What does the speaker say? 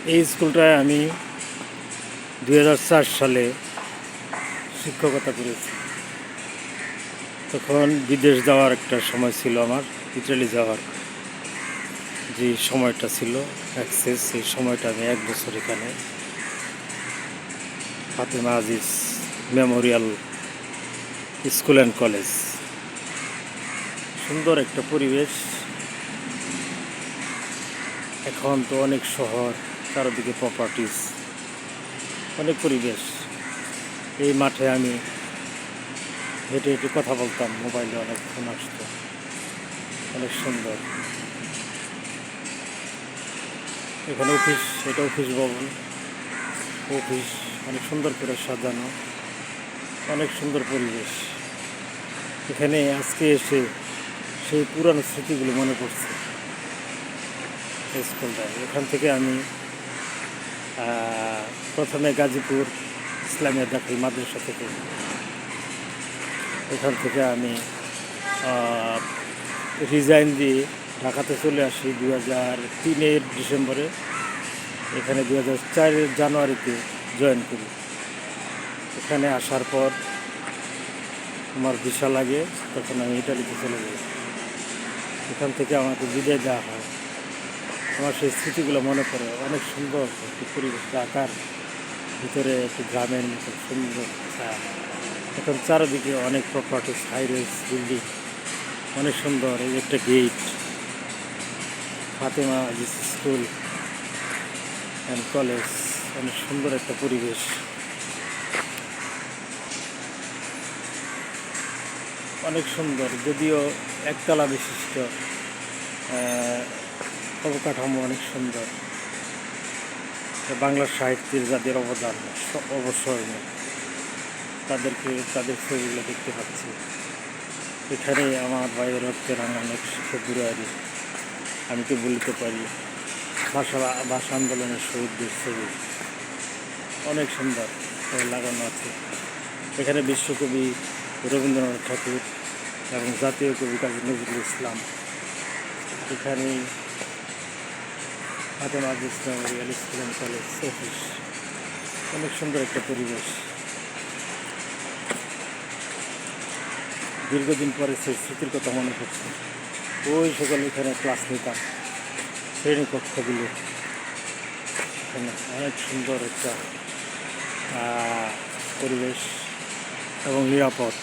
এই স্কুলটায় আমি 2004 সালে শিক্ষকতা করেছি। তখন বিদেশ যাওয়ার একটা সময় ছিল, আমার ইটালি যাওয়ার যে সময়টা ছিল অ্যাক্সেস, সেই সময়টা আমি 1 বছর এখানে Fatema Aziz Memorial school and college, সুন্দর একটা পরিবেশ। এখন তো অনেক শহর, চারদিকে প্রপার্টিস, অনেক পরিবেশ। এই মাঠে আমি হেঁটে হেঁটে কথা বলতাম, মোবাইলে অনেক ফোন আসতো, অনেক সুন্দর। এখানে অফিস, এটা অফিস ভবন, অফিস অনেক সুন্দর করে সাজানো, অনেক সুন্দর পরিবেশ। এখানে আজকে এসে সেই পুরানো স্মৃতিগুলো মনে পড়ছে। স্কুলটায় এখান থেকে আমি প্রথমে গাজীপুর ইসলামিয়া দাখিল মাদ্রাসা থেকে, এখান থেকে আমি রিজাইন দিয়ে ঢাকাতে চলে আসি 2003-এর ডিসেম্বরে। এখানে 2004-এর জানুয়ারিতে জয়েন করি। এখানে আসার পর আমার ভিসা লাগে, তখন আমি ইটালিতে চলে যাই। এখান থেকে আমাকে বিদায় দেওয়া হয়। আমার সেই স্মৃতিগুলো মনে পড়ে, অনেক সুন্দর একটি পরিবেশ, ঢাকার ভিতরে একটি গ্রামের মতো সুন্দর ছায়া। এখন চারিদিকে অনেক প্রপার্টিস, হাইরাইজ বিল্ডিং, অনেক সুন্দর। এই একটা gate, Fatema Aziz school and college, অনেক সুন্দর একটা পরিবেশ। অনেক সুন্দর, যদিও একতলা বিশিষ্ট অবকাঠামো, অনেক সুন্দর। বাংলা সাহিত্যের যাদের অবদান অবশ্যই তাদের ছবিগুলো দেখতে পাচ্ছি। এখানে আমার ভাইয়ের রক্তে রাঙানো ফেব্রুয়ারি, আমি তো বলতে পারি ভাষা আন্দোলনের শহীদদের ছবি, অনেক সুন্দর লাগানো আছে। এখানে বিশ্বকবি রবীন্দ্রনাথ ঠাকুর এবং জাতীয় কবি কাজী নজরুল ইসলাম, এখানে Fatema Aziz Memorial school and college office, অনেক সুন্দর একটা পরিবেশ। দীর্ঘদিন পরে সেই স্মৃতির কথা মনে পড়ছে। ওই সকালে এখানে ক্লাস নিতাম, শ্রেণীকক্ষগুলো এখানে অনেক সুন্দর একটা পরিবেশ এবং নিরাপদ।